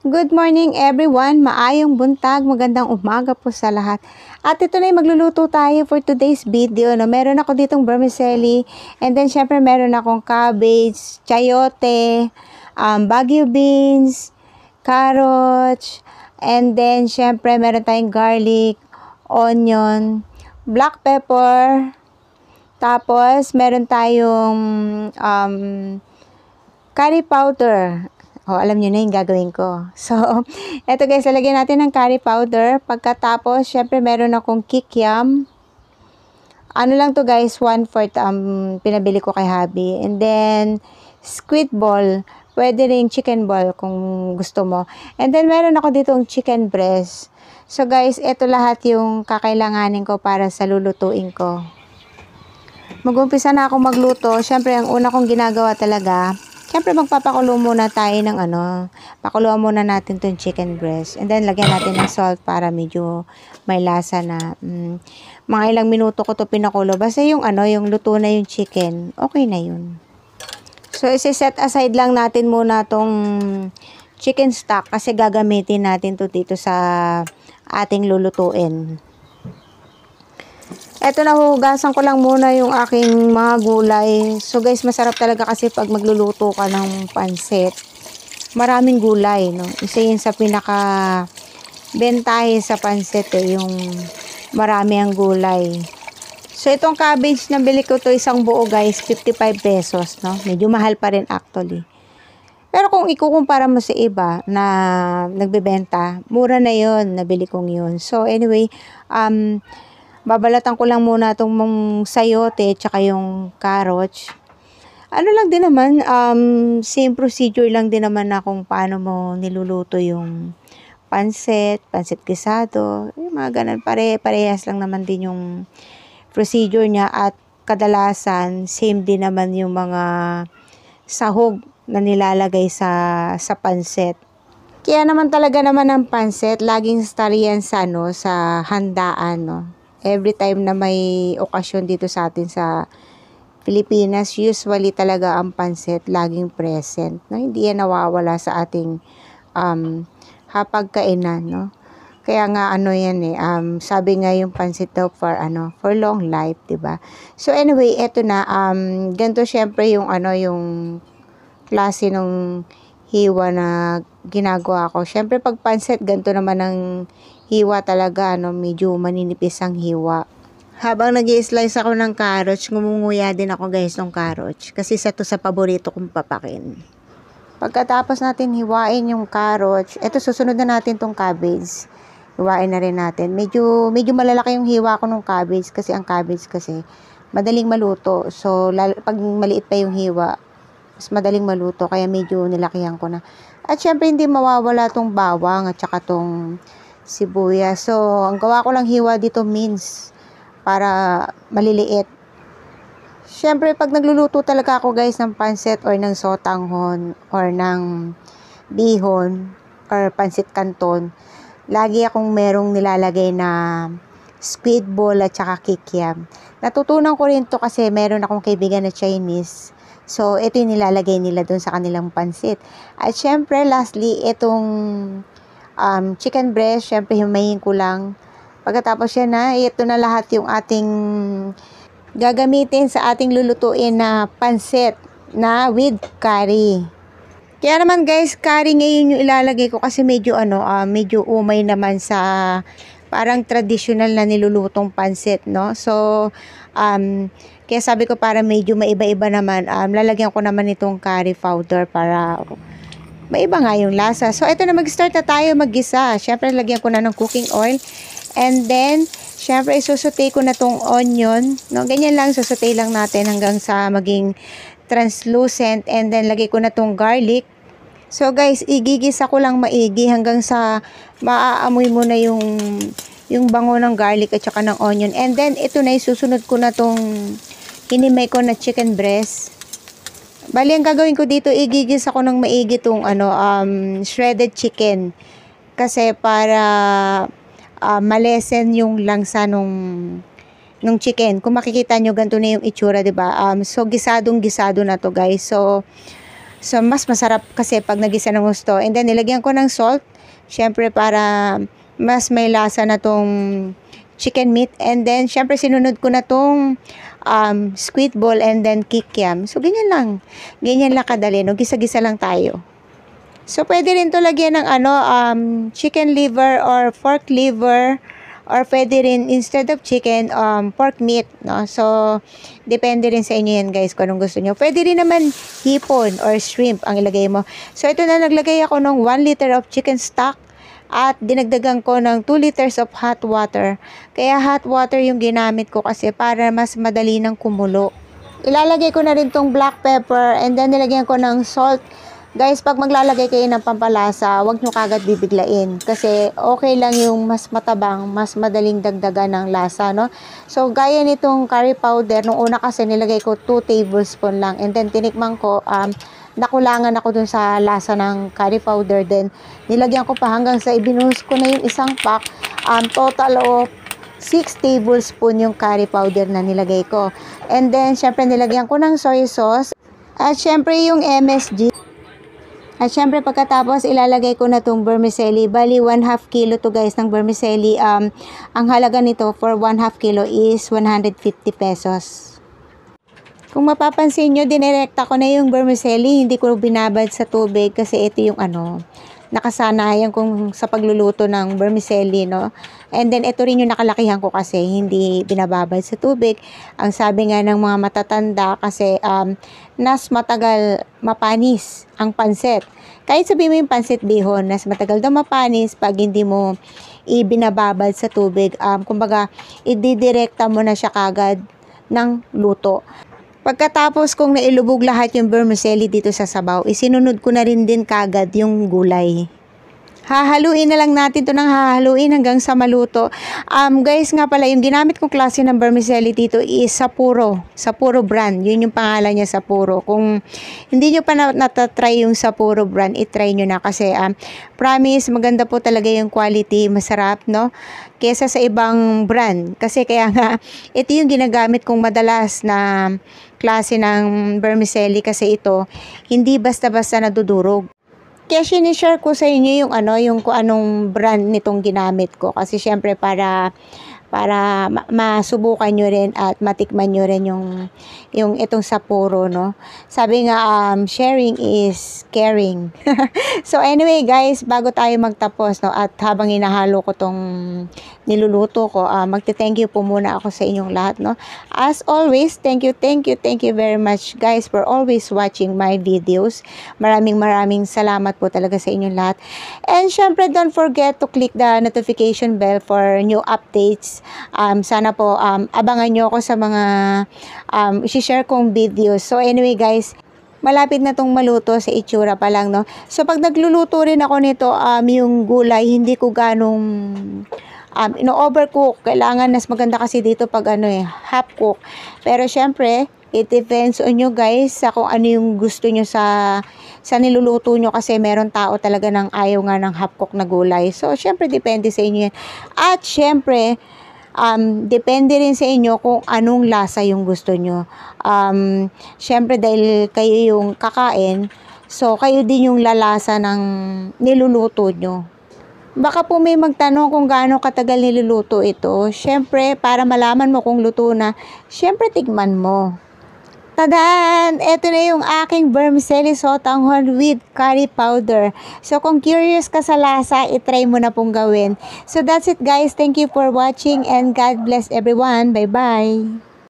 Good morning everyone, maayong buntag, magandang umaga po sa lahat. At ito na yung magluluto tayo for today's video. No? Meron ako ditong vermicelli, and then syempre meron akong cabbage, chayote, baguio beans, carrots, and then syempre meron tayong garlic, onion, black pepper, tapos meron tayong curry powder. Alam nyo na yung gagawin ko. So, eto guys, lalagyan natin ng curry powder. Pagkatapos, syempre meron akong kikiam. Ano lang to guys, 1/4 pinabili ko kay hubby. And then, squid ball. Pwede rin chicken ball kung gusto mo. And then, meron ako ditong chicken breast. So guys, eto lahat yung kakailanganin ko para sa lulutuin ko. Mag-umpisa na ako magluto. Syempre, ang una kong ginagawa talaga, syempre magpapakulo muna tayo ng pakuluan muna natin tong chicken breast. And then lagyan natin ng salt para medyo may lasa na. Mga ilang minuto ko to pinakulo. Basta yung yung luto na yung chicken, okay na yun. So isi-set aside lang natin muna tong chicken stock kasi gagamitin natin to dito sa ating lulutuin. Eto, nahugasan ko lang muna yung aking mga gulay. So guys, masarap talaga kasi pag magluluto ka ng pansit. Maraming gulay, no? Isa yun sa pinaka bentahe sa pansit yung marami ang gulay. So itong cabbage na bili ko to isang buo guys, 55 pesos, no? Medyo mahal pa rin actually. Pero kung ikukumpara mo sa iba na nagbebenta, mura na yun, nabili kong yun. So anyway, babalatan ko lang muna itong sayote tsaka yung carrots. Ano lang din naman, same procedure lang din naman na kung paano mo niluluto yung pansit gisado, yung mga ganun. Parehas lang naman din yung procedure niya at kadalasan same din naman yung mga sahog na nilalagay sa pansit. Kaya naman talaga naman ang pansit, laging star yan sa handaan, no? Every time na may okasyon dito sa atin sa Pilipinas, usually talaga ang pansit laging present, no? Hindi yan nawawala sa ating hapagkainan, no? Kaya nga sabi nga yung pansit daw for long life, 'di ba? So anyway, eto na ganito syempre yung yung klase ng hiwa na ginagawa ko. Syempre pag pansit ganito naman ang hiwa talaga, medyo maninipis ang hiwa. Habang nag-i-slice ako ng carrots, ngumunguya din ako guys ng carrots. Kasi isa to sa paborito kong papakin. Pagkatapos natin hiwain yung carrots, eto susunod na natin tong cabbage. Hiwain na rin natin. Medyo malalaki yung hiwa ko ng cabbage kasi ang cabbage kasi madaling maluto. So pag maliit pa yung hiwa, mas madaling maluto. Kaya medyo nilakihan ko na. At syempre hindi mawawala tong bawang at saka tong sibuyas. So, ang gawa ko lang hiwa dito mince para maliliit. Siyempre, pag nagluluto talaga ako guys ng pansit or ng sotanghon or ng bihon or pansit canton, lagi akong merong nilalagay na squid ball at saka kikiam. Natutunan ko rin to kasi meron akong kaibigan na Chinese. So, ito yung nilalagay nila dun sa kanilang pansit. At syempre, lastly, itong chicken breast, syempre himayin ko lang. Pagkatapos yan ito na lahat yung ating gagamitin sa ating lulutuin na pansit na with curry. Kaya naman guys, curry ngayon yung ilalagay ko kasi medyo medyo umay naman sa parang traditional na nilulutong pansit, no? So, kaya sabi ko para medyo maiba-iba naman, lalagyan ko naman itong curry powder para may iba nga yung lasa. So, ito na, mag-start na tayo maggisa. Siyempre, lagyan ko na ng cooking oil. And then, siyempre, isusute ko na tong onion. No? Ganyan lang, susute lang natin hanggang sa maging translucent. And then, lagay ko na tong garlic. So, guys, igigisa ko lang maigi hanggang sa maaamoy mo na yung bango ng garlic at saka ng onion. And then, ito na, isusunod ko na tong hinimay ko na chicken breast. Bali, ang gagawin ko dito, igigis ako ng maigi itong shredded chicken. Kasi para malesen yung langsa nung chicken. Kung makikita nyo, ganito na yung itsura, diba? So, gisadong-gisado na to guys. So, So, mas masarap kasi pag nagisa ng gusto. And then, nilagyan ko ng salt. Syempre, para mas may lasa na tong chicken meat. And then, syempre, sinunod ko na tong squid ball and then kikiam. So, ganyan lang. Ganyan lang kadali. No? Gisa-gisa lang tayo. So, pwede rin to lagyan ng chicken liver or pork liver. Or pwede rin, instead of chicken, pork meat, no? So, depende rin sa inyo yan, guys, kung anong gusto nyo. Pwede rin naman hipon or shrimp ang ilagay mo. So, ito na, naglagay ako ng 1 liter of chicken stock at dinagdagan ko ng 2 liters of hot water. Kaya hot water yung ginamit ko kasi para mas madali ng kumulo. Ilalagay ko na rin tong black pepper and then nilagyan ko ng salt. Guys, pag maglalagay kayo ng pampalasa, huwag nyo kagad bibiglain. Kasi okay lang yung mas matabang, mas madaling dagdagan ng lasa, no? So, gaya nitong curry powder, nung una kasi nilagay ko 2 tablespoon lang. And then, tinikman ko, nakulangan ako dun sa lasa ng curry powder. Then, nilagyan ko pa hanggang sa ibinuhos ko na yung isang pack. Total of 6 tablespoon yung curry powder na nilagay ko. And then, syempre, nilagyan ko ng soy sauce. At syempre, yung MSG. At syempre pagkatapos ilalagay ko na itong vermicelli. Bali 1/2 kilo to guys ng vermicelli. Ang halaga nito for 1/2 kilo is 150 pesos. Kung mapapansin nyo, dinirekta ko na yung vermicelli. Hindi ko binabad sa tubig kasi ito yung nakasanayan kong sa pagluluto ng vermicelli, no? And then, ito rin yung nakalakihan ko kasi hindi binababad sa tubig. Ang sabi nga ng mga matatanda kasi nas matagal mapanis ang pansit. Kahit sabihin mo yung pansit bihon, nas matagal daw mapanis pag hindi mo ibinababad sa tubig. Kumbaga, ididirekta mo na siya kagad ng luto. Pagkatapos kong nailubog lahat yung vermicelli dito sa sabaw, isinunod ko na rin din kagad yung gulay. Hahaluin na lang natin to ng hahaluin hanggang sa maluto. Guys nga pala, yung ginamit kong klase ng vermicelli dito is Sapuro. Sapuro brand. Yun yung pangalan niya, Sapuro. Kung hindi nyo pa natatry yung Sapuro brand, itry nyo na kasi promise, maganda po talaga yung quality, masarap, no? Kesa sa ibang brand. Kasi kaya nga, ito yung ginagamit kong madalas na klase ng vermicelli kasi ito, hindi basta-basta nadudurog. Kaya sinishare ko sa inyo yung kung anong brand nitong ginamit ko. Kasi syempre para masubukan nyo rin at matikman nyo rin yung itong Sapuro, no? Sabi nga, sharing is caring. So anyway guys, bago tayo magtapos, no, at habang inahalo ko tong niluluto ko, magte-thank you po muna ako sa inyong lahat, no? As always, thank you very much guys for always watching my videos. Maraming salamat po talaga sa inyong lahat. And syempre, don't forget to click the notification bell for new updates. Sana po abangan nyo ako sa mga i-share kong videos. So anyway guys, malapit na tong maluto sa itsura pa lang, no? So pag nagluluto rin ako nito, yung gulay hindi ko ganong overcook. Kailangan mas maganda kasi dito pag half cook. Pero syempre, it depends on you guys sa kung ano yung gusto nyo sa niluluto nyo kasi meron tao talaga ng ayaw nga ng half cook na gulay. So syempre depende sa inyo yan. At syempre, depende rin sa inyo kung anong lasa yung gusto nyo. Syempre dahil kayo yung kakain, so kayo din yung lalasa ng niluluto nyo. Baka po may magtanong kung gaano katagal niluluto ito. Syempre, para malaman mo kung luto na, syempre tikman mo. Tadaan! Ito na yung aking vermicelli sotanghon with curry powder. So, kung curious ka sa lasa, itry mo na pong gawin. So, that's it guys. Thank you for watching and God bless everyone. Bye-bye!